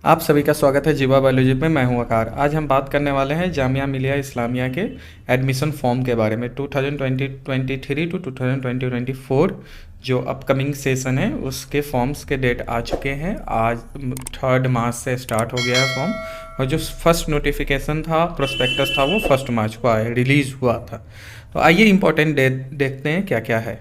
आप सभी का स्वागत है जीवा बायोलॉजी में। मैं हूं आकार। आज हम बात करने वाले हैं जामिया मिलिया इस्लामिया के एडमिशन फॉर्म के बारे में। 2023 टू 2024 जो अपकमिंग सेशन है उसके फॉर्म्स के डेट आ चुके हैं। आज 3 मार्च से स्टार्ट हो गया है फॉर्म, और जो फर्स्ट नोटिफिकेशन था, प्रोस्पेक्टस था, वो 1 मार्च को आया, रिलीज़ हुआ था। तो आइए इम्पोर्टेंट डेट देखते हैं क्या क्या है।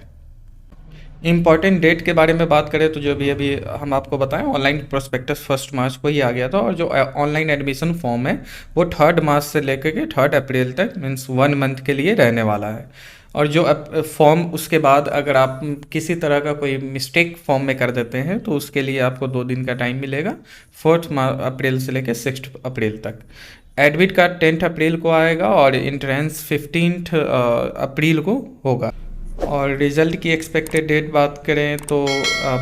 इम्पॉर्टेंट डेट के बारे में बात करें तो जो भी अभी हम आपको बताएं, ऑनलाइन प्रोस्पेक्टस 1 मार्च को ही आ गया था, और जो ऑनलाइन एडमिशन फॉर्म है वो 3 मार्च से लेकर के 3 अप्रैल तक, मीन्स 1 मंथ के लिए रहने वाला है। और जो फॉर्म उसके बाद अगर आप किसी तरह का कोई मिस्टेक फॉर्म में कर देते हैं तो उसके लिए आपको 2 दिन का टाइम मिलेगा, 4 अप्रैल से लेकर 6 अप्रैल तक। एडमिट कार्ड 10 अप्रैल को आएगा और इंट्रेंस 15 अप्रैल को होगा। और रिज़ल्ट की एक्सपेक्टेड डेट बात करें तो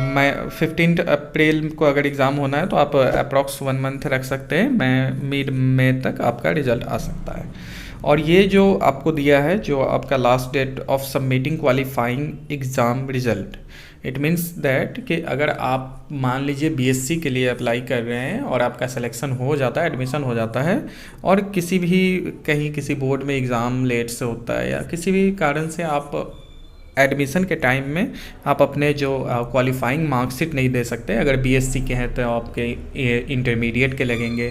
मैं 15 अप्रैल को अगर एग्ज़ाम होना है तो आप अप्रॉक्स 1 मंथ रख सकते हैं। मैं मिड मई तक आपका रिज़ल्ट आ सकता है। और ये जो आपको दिया है, जो आपका last date of submitting qualifying exam result, it means that कि अगर आप मान लीजिए बीएससी के लिए अप्लाई कर रहे हैं और आपका सिलेक्शन हो जाता है, एडमिशन हो जाता है, और किसी भी कहीं किसी बोर्ड में एग्ज़ाम लेट से होता है या किसी भी कारण से आप एडमिशन के टाइम में आप अपने जो क्वालिफाइंग मार्कशीट नहीं दे सकते। अगर बीएससी के हैं तो आपके इंटरमीडिएट के लगेंगे,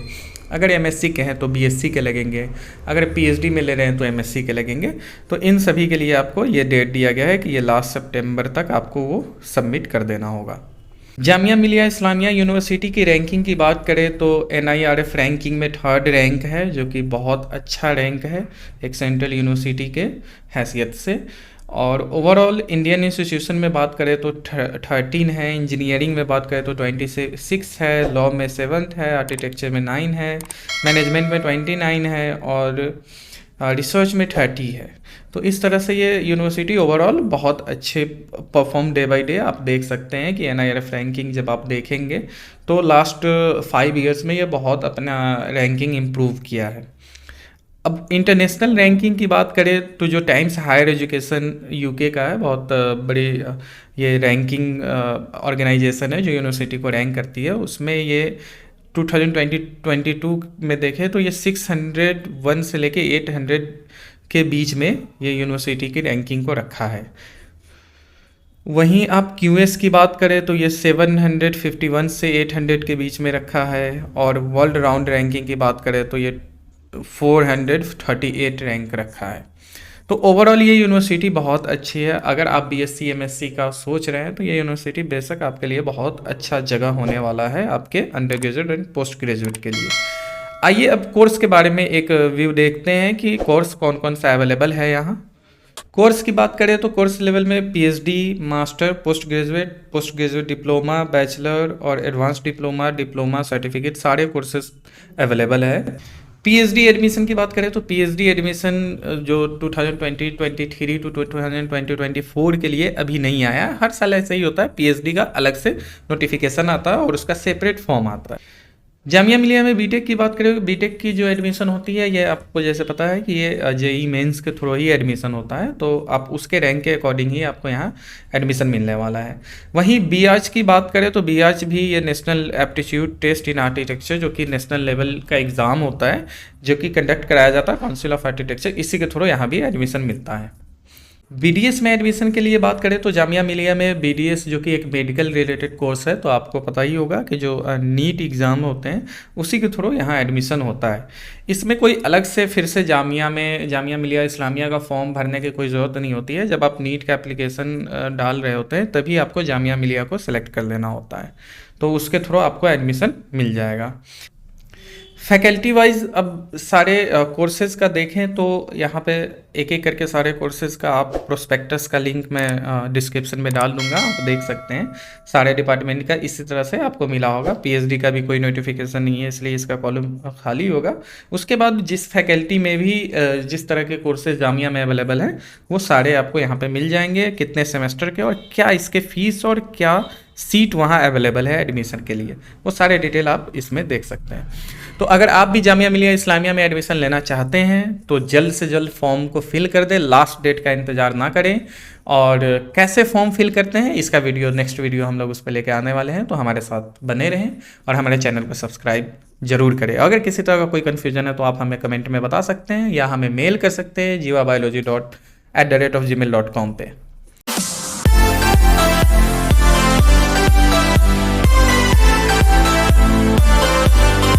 अगर एमएससी के हैं तो बीएससी के लगेंगे, अगर पीएचडी में ले रहे हैं तो एमएससी के लगेंगे। तो इन सभी के लिए आपको ये डेट दिया गया है कि ये लास्ट सितंबर तक आपको वो सबमिट कर देना होगा। जामिया मिलिया इस्लामिया यूनिवर्सिटी की रैंकिंग की बात करें तो एनआईआरएफ रैंकिंग में 3rd रैंक है, जो कि बहुत अच्छा रैंक है एक सेंट्रल यूनिवर्सिटी के हैसियत से। और ओवरऑल इंडियन इंस्टीट्यूशन में बात करें तो 13 है, इंजीनियरिंग में बात करें तो 26 है, लॉ में 7th है, आर्किटेक्चर में 9 है, मैनेजमेंट में 29 है, और रिसर्च में 30 है। तो इस तरह से ये यूनिवर्सिटी ओवरऑल बहुत अच्छे परफॉर्म डे बाय डे आप देख सकते हैं कि एनआईआरएफ रैंकिंग जब आप देखेंगे तो लास्ट 5 ईयर्स में ये बहुत अपना रैंकिंग इम्प्रूव किया है। अब इंटरनेशनल रैंकिंग की बात करें तो जो टाइम्स हायर एजुकेशन यूके का है, बहुत बड़ी ये रैंकिंग ऑर्गेनाइजेशन है जो यूनिवर्सिटी को रैंक करती है। उसमें ये 2022 में देखें तो ये 601 से लेके 800 के बीच में ये यूनिवर्सिटी की रैंकिंग को रखा है। वहीं आप क्यूएस की बात करें तो ये 751 से 800 के बीच में रखा है, और वर्ल्ड राउंड रैंकिंग की बात करें तो ये 438 रैंक रखा है। तो ओवरऑल ये यूनिवर्सिटी बहुत अच्छी है। अगर आप बीएससी एमएससी का सोच रहे हैं तो ये यूनिवर्सिटी बेशक आपके लिए बहुत अच्छा जगह होने वाला है आपके under graduate and post graduate के लिए। आइए अब कोर्स के बारे में एक व्यू देखते हैं कि कोर्स कौन कौन सा अवेलेबल है यहाँ। कोर्स की बात करें तो कोर्स लेवल में PhD, master, post graduate diploma, bachelor और एडवांस डिप्लोमा, डिप्लोमा सर्टिफिकेट, सारे कोर्सेज अवेलेबल है। पीएचडी एडमिशन की बात करें तो पीएचडी एडमिशन जो 2023 टू 2024 के लिए अभी नहीं आया। हर साल ऐसा ही होता है, पीएचडी का अलग से नोटिफिकेशन आता है और उसका सेपरेट फॉर्म आता है। जामिया मिलिया में बीटेक की बात करें, बीटेक की जो एडमिशन होती है ये आपको जैसे पता है कि ये जेई मेंस के थ्रू ही एडमिशन होता है, तो आप उसके रैंक के अकॉर्डिंग ही आपको यहाँ एडमिशन मिलने वाला है। वहीं बीआर्च की बात करें तो बीआर्च भी ये national aptitude test in architecture, जो कि नेशनल लेवल का एग्ज़ाम होता है जो कि कंडक्ट कराया जाता है काउंसिल ऑफ आर्किटेक्चर, इसी के थ्रू यहाँ भी एडमिशन मिलता है। बीडीएस में एडमिशन के लिए बात करें तो जामिया मिलिया में बीडीएस जो कि एक मेडिकल रिलेटेड कोर्स है, तो आपको पता ही होगा कि जो नीट एग्ज़ाम होते हैं उसी के थ्रू यहाँ एडमिशन होता है। इसमें कोई अलग से फिर से जामिया मिलिया इस्लामिया का फॉर्म भरने की कोई ज़रूरत नहीं होती है। जब आप नीट का एप्लीकेशन डाल रहे होते हैं तभी आपको जामिया मिलिया को सिलेक्ट कर लेना होता है, तो उसके थ्रू आपको एडमिशन मिल जाएगा। फैकल्टी वाइज अब सारे कोर्सेज का देखें तो यहाँ पे एक एक करके सारे कोर्सेज का आप प्रोस्पेक्टस का लिंक मैं डिस्क्रिप्शन में डाल दूंगा, आप देख सकते हैं सारे डिपार्टमेंट का। इसी तरह से आपको मिला होगा। पीएचडी का भी कोई नोटिफिकेशन नहीं है, इसलिए इसका कॉलम खाली होगा। उसके बाद जिस फैकल्टी में भी जिस तरह के कोर्सेज जामिया में अवेलेबल हैं वो सारे आपको यहाँ पर मिल जाएंगे, कितने सेमेस्टर के और क्या इसके फीस और क्या सीट वहाँ अवेलेबल है एडमिशन के लिए, वो सारे डिटेल आप इसमें देख सकते हैं। तो अगर आप भी जामिया मिलिया इस्लामिया में एडमिशन लेना चाहते हैं तो जल्द से जल्द फॉर्म को फिल कर दें, लास्ट डेट का इंतज़ार ना करें। और कैसे फॉर्म फिल करते हैं इसका वीडियो, नेक्स्ट वीडियो हम लोग उस पर लेके आने वाले हैं, तो हमारे साथ बने रहें और हमारे चैनल को सब्सक्राइब जरूर करें। अगर किसी तरह का कोई कन्फ्यूजन है तो आप हमें कमेंट में बता सकते हैं या हमें मेल कर सकते हैं jivabiology@gmail.com पे।